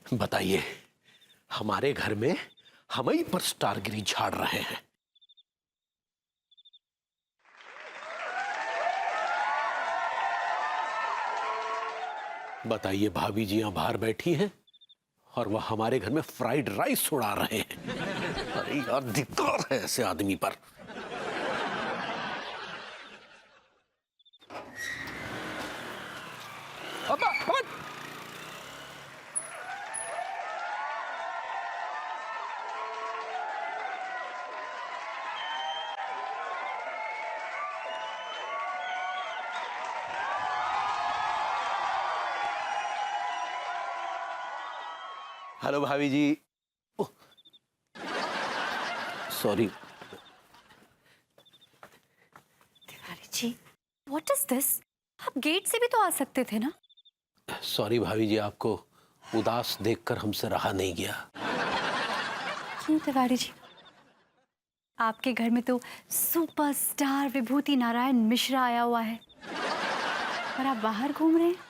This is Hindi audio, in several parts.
बताइए, हमारे घर में हम ही पर स्टारगिरी झाड़ रहे हैं। बताइए, भाभी जी यहां बाहर बैठी हैं और वह हमारे घर में फ्राइड राइस उड़ा रहे हैं। अरे यार, धिक्कार है ऐसे आदमी पर। अब्बा, बंद। हेलो भाभी जी। Oh, sorry. Tiwari ji, what is this? आप गेट से भी तो आ सकते थे ना। सॉरी भाभी जी, आपको उदास देखकर हमसे रहा नहीं गया। क्यों तिवारी जी? आपके घर में तो सुपरस्टार विभूति नारायण मिश्रा आया हुआ है और आप बाहर घूम रहे हैं।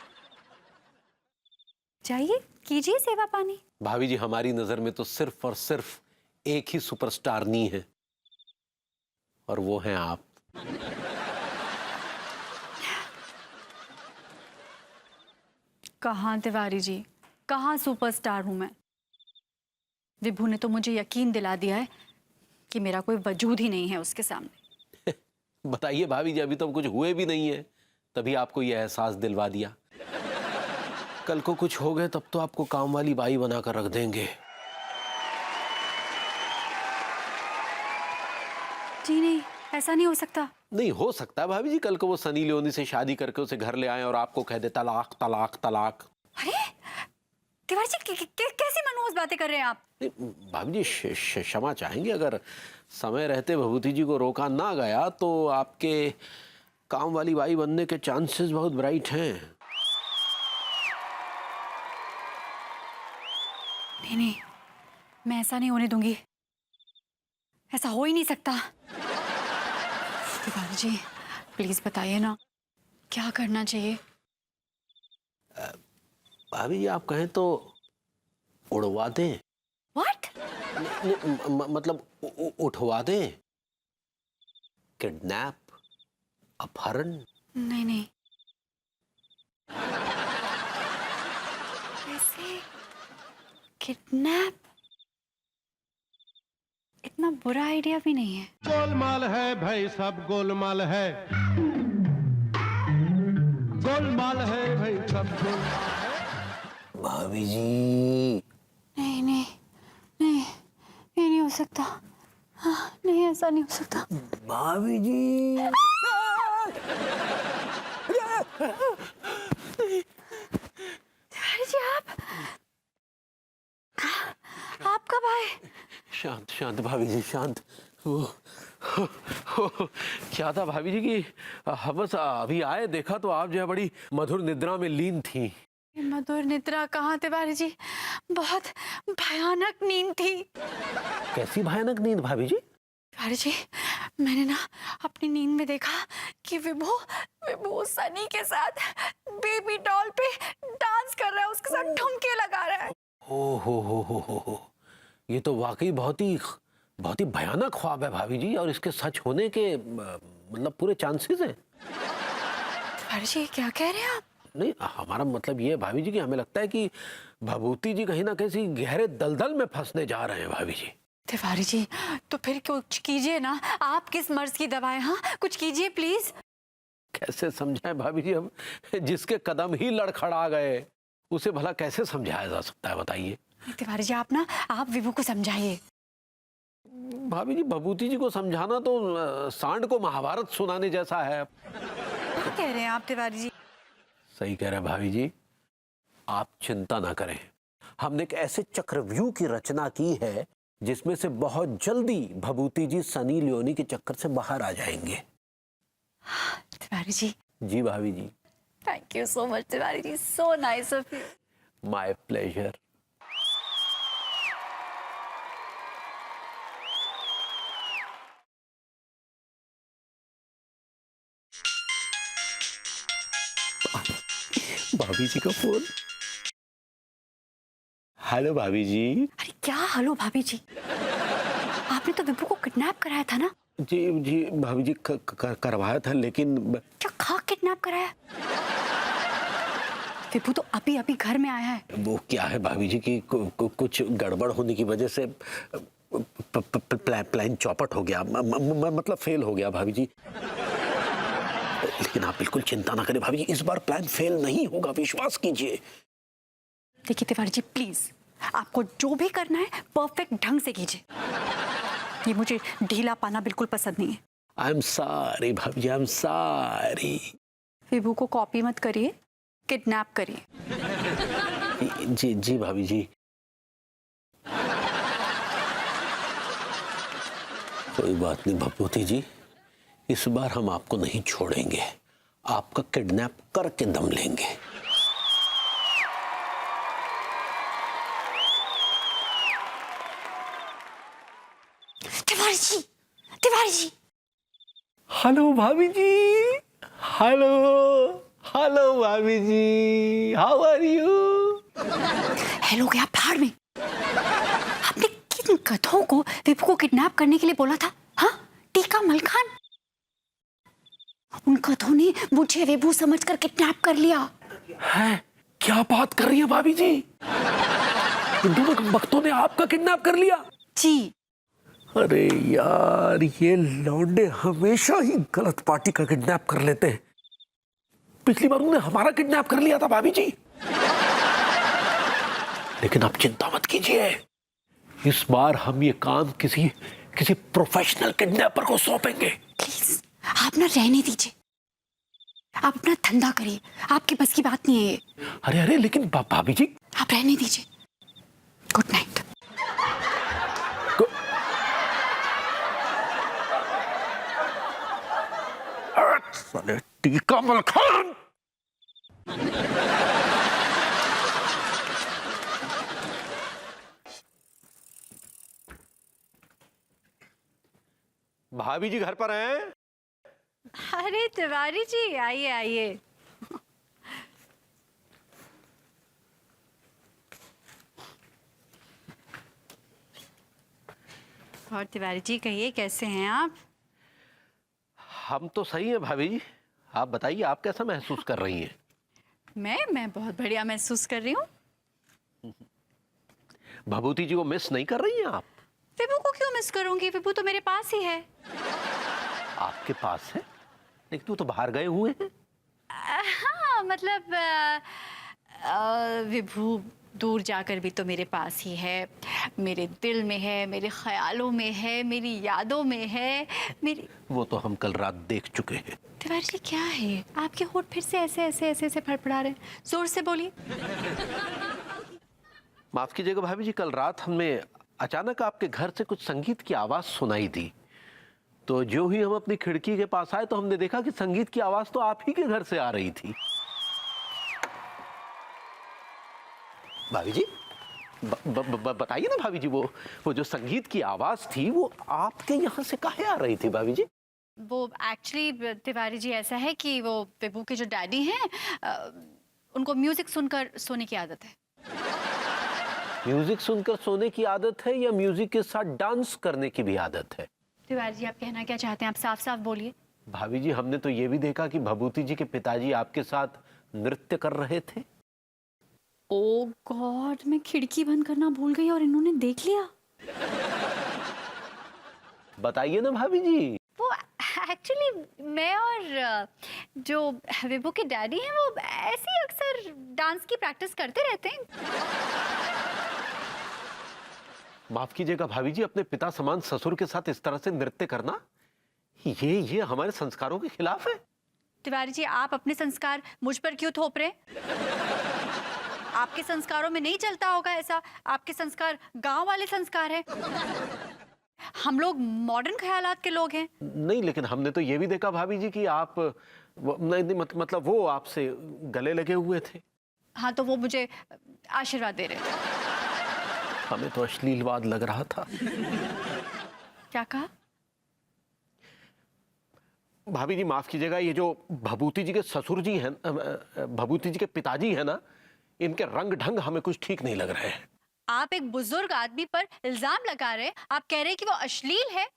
जाइए, कीजिए सेवा पानी। भाभी जी, हमारी नजर में तो सिर्फ और सिर्फ एक ही सुपरस्टार नहीं है, और वो हैं आप। कहाँ तिवारी जी, कहाँ सुपरस्टार हूं मैं? विभू ने तो मुझे यकीन दिला दिया है कि मेरा कोई वजूद ही नहीं है उसके सामने। बताइए भाभी जी, अभी तो कुछ हुए भी नहीं है, तभी आपको यह एहसास दिलवा दिया। कल को कुछ हो गए तब तो आपको काम वाली बाई बनाकर रख देंगे। जी नहीं, ऐसा नहीं हो सकता। नहीं हो सकता भाभी जी, कल को वो सनी लियोनी से शादी करके उसे घर ले आए और आपको कह दे तलाक तलाक तलाक। अरे तिवारी जी, कैसी मनहूस बातें कर रहे हैं आप? नहीं, भाभी जी क्षमा चाहेंगे, अगर समय रहते भभूति जी को रोका ना गया तो आपके काम वाली बाई बनने के चांसेस बहुत ब्राइट हैं। नहीं नहीं, मैं ऐसा नहीं होने दूंगी। ऐसा हो ही नहीं सकता। तिवारी जी, प्लीज बताइए ना, क्या करना चाहिए? भाभी जी, आप कहें तो उड़वा दें। व्हाट? मतलब उठवा दें, किडनैप, अपहरण। नहीं नहीं, ऐसे किडनैप इतना बुरा आइडिया भी नहीं है। गोलमाल है भाई, सब गोलमाल है। गोलमाल है भाई, सब गोलमाल है। भाभी जी, नहीं नहीं नहीं, ये नहीं हो सकता। हाँ, नहीं, ऐसा नहीं हो सकता। भाभी जी। तिवारी जी, आप कब आए? शांत शांत भाभी जी, शांत। क्या था भाभी जी की हम बस अभी आए, देखा तो आप जो है बड़ी मधुर निद्रा में लीन थी। मधुर निद्रा कहाँ तिवारी जी, बहुत भयानक नींद थी। कैसी भयानक नींद भाभी जी? तिवारी जी, मैंने ना अपनी नींद में देखा कि विभू विभू सनी के साथ बेबी डॉल पे डांस कर रहा है, उसके साथ ठुमके लगा रहा है। ओ हो, ये तो वाकई बहुत ही भयानक ख्वाब है भाभी जी, और इसके सच होने के मतलब पूरे चांसेस हैं। तिवारी जी, क्या कह रहे हैं आप? नहीं, हमारा मतलब ये है भाभी जी कि हमें लगता है कि भभूति जी कहीं ना कहीं गहरे दलदल में फंसने जा रहे हैं भाभी जी। तिवारी जी, तो फिर कुछ कीजिए ना। आप किस मर्ज की दवाएं, हाँ कुछ कीजिए प्लीज। कैसे समझाएं भाभी जी, हम जिसके कदम ही लड़खड़ा गए उसे भला कैसे समझाया जा सकता है, बताइए। तिवारी जी, आप विभू को समझाइए। भाभी जी, भभूति जी को समझाना तो सांड को महाभारत सुनाने जैसा है। क्या कह रहे हैं आप तिवारी जी? सही कह रहे हैं भाभी जी, आप चिंता ना करें। हमने एक ऐसे चक्रव्यूह की रचना की है जिसमें से बहुत जल्दी भभूति जी सनी लियोनी के चक्कर से बाहर आ जाएंगे। तिवारी जी, जी भाभी जी। Thank you so much Tiwari ji, so nice of you. My pleasure. भाभी जी का फोन। हेलो भाभी जी। अरे क्या हेलो भाभी जी, आपने तो विभू को किडनैप कराया था ना? जी जी भाभी जी, करवाया था, लेकिन क्या खा किडनैप कराया? विभू तो अभी अभी घर में आया है। वो क्या है भाभी जी कि कुछ गड़बड़ होने की वजह से प्लान चौपट हो गया, मतलब फेल हो गया भाभी जी। लेकिन आप बिल्कुल चिंता ना करें भाभी जी, इस बार प्लान फेल नहीं होगा, विश्वास कीजिए। देखिए तिवारी जी, प्लीज आपको जो भी करना है परफेक्ट ढंग से कीजिए। ये मुझे ढीला पाना बिल्कुल पसंद नहीं है। आई एम सॉरी भाभी जी, आई एम सॉरी। विभू को कॉपी मत करिए, किडनैप करिए। जी जी भाभी जी। कोई बात नहीं भभूति जी, इस बार हम आपको नहीं छोड़ेंगे, आपका किडनैप करके दम लेंगे। तिवारी जी, तिवारी जी। हेलो भाभी जी। हेलो हेलो भाभी जी, हाउ आर यू? हेलो गया भाड़ में। आपने किन गधों को विभू को किडनैप करने के लिए बोला था? हाँ, टीका मलखान। उन गधों ने मुझे विभू समझकर किडनैप कर लिया है? क्या बात कर रही है भाभी जी? इन दोनों भक्तों ने आपका किडनैप कर लिया? जी। अरे यार, ये लौंडे हमेशा ही गलत पार्टी का किडनैप कर लेते हैं। पिछली बार उन्होंने हमारा किडनैप कर लिया था भाभी जी। लेकिन आप चिंता मत कीजिए, इस बार हम ये काम किसी प्रोफेशनल किडनैपर को सौंपेंगे। प्लीज आप ना रहने दीजिए, आप अपना धंधा करिए, आपके बस की बात नहीं है ये। अरे अरे, लेकिन भाभी जी। आप रहने दीजिए। Good night. साले टीका मलखान। भाभी जी घर पर हैं? अरे तिवारी जी, आइए आइए। और तिवारी जी कहिए, कैसे हैं आप? हम तो सही हैं भाभी जी, आप बताइए, आप कैसा महसूस कर रही हैं? मैं बहुत बढ़िया महसूस कर रही हूँ। भभूति जी को मिस नहीं कर रही हैं आप? विभू को क्यों मिस करूंगी? विभू तो मेरे पास ही है। आपके पास है? लेकिन वो तो बाहर गए हुए हैं। हाँ मतलब विभू दूर जाकर भी तो मेरे पास ही है, मेरे दिल में है, मेरे ख्यालों में है, मेरी यादों में है, मेरी। वो तो हम कल रात देख चुके हैं। तिवारी जी क्या है, आपके होंठ फिर से ऐसे ऐसे ऐसे ऐसे फड़फड़ा रहे हैं? जोर से बोलिए। माफ कीजिएगा भाभी जी, कल रात हमें अचानक आपके घर से कुछ संगीत की आवाज सुनाई दी। तो जो ही हम अपनी खिड़की के पास आए तो हमने देखा कि संगीत की आवाज तो आप ही के घर से आ रही थी। भाभी जी बताइए ना भाभी जी, वो जो संगीत की आवाज थी वो आपके यहाँ से काहे आ रही थी भाभी जी? वो एक्चुअली तिवारी जी ऐसा है कि वो विभू के जो डैडी हैं, उनको म्यूजिक सुनकर सोने की आदत है। म्यूजिक सुनकर सोने की आदत है या म्यूजिक के साथ डांस करने की भी आदत है? तिवारी जी आप कहना क्या चाहते हैं? आप साफ साफ बोलिए। भाभी जी हमने तो ये भी देखा कि भभूति जी के पिताजी आपके साथ नृत्य कर रहे थे। ओह गॉड, मैं खिड़की बंद करना भूल गई और इन्होंने देख लिया। बताइए ना भाभी जी। वो एक्चुअली मैं और जो विभू के डैडी हैं वो ऐसे ही अक्सर डांस की प्रैक्टिस करते रहते हैं। माफ कीजिएगा भाभी जी, अपने पिता समान ससुर के साथ इस तरह से नृत्य करना ये हमारे संस्कारों के खिलाफ है। तिवारी जी आप अपने संस्कार मुझ पर क्यों थोप रहे? आपके संस्कारों में नहीं चलता होगा ऐसा, आपके संस्कार गांव वाले संस्कार हैं। हम लोग मॉडर्न ख्यालात के लोग हैं। नहीं, लेकिन हमने तो ये भी देखा भाभी जी कि आप नहीं, मतलब वो आपसे गले लगे हुए थे। हाँ तो वो मुझे आशीर्वाद दे रहे थे। हमें तो अश्लीलवाद लग रहा था। क्या कहा? भाभी जी माफ कीजिएगा, ये जो भभूति जी के ससुर जी हैं, भभूति जी के पिताजी हैं ना, इनके रंग ढंग हमें कुछ ठीक नहीं लग रहे हैं। आप एक बुजुर्ग आदमी पर इल्जाम लगा रहे हैं, आप कह रहे हैं कि वो अश्लील है।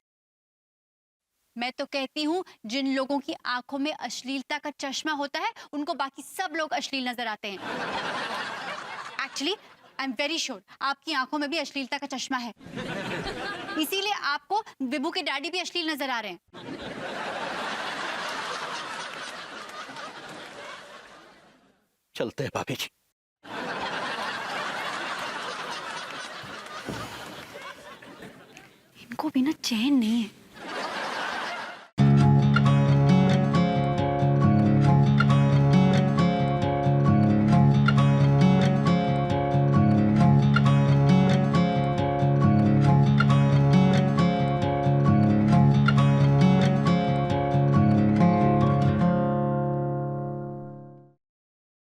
मैं तो कहती हूँ जिन लोगों की आंखों में अश्लीलता का चश्मा होता है उनको बाकी सब लोग अश्लील नजर आते हैं। Actually I am very sure आपकी आंखों में भी अश्लीलता का चश्मा है, इसीलिए आपको विभू के डैडी भी अश्लील नजर आ रहे हैं। चलते हैं भाभी जी। इनको भी ना चैन नहीं है।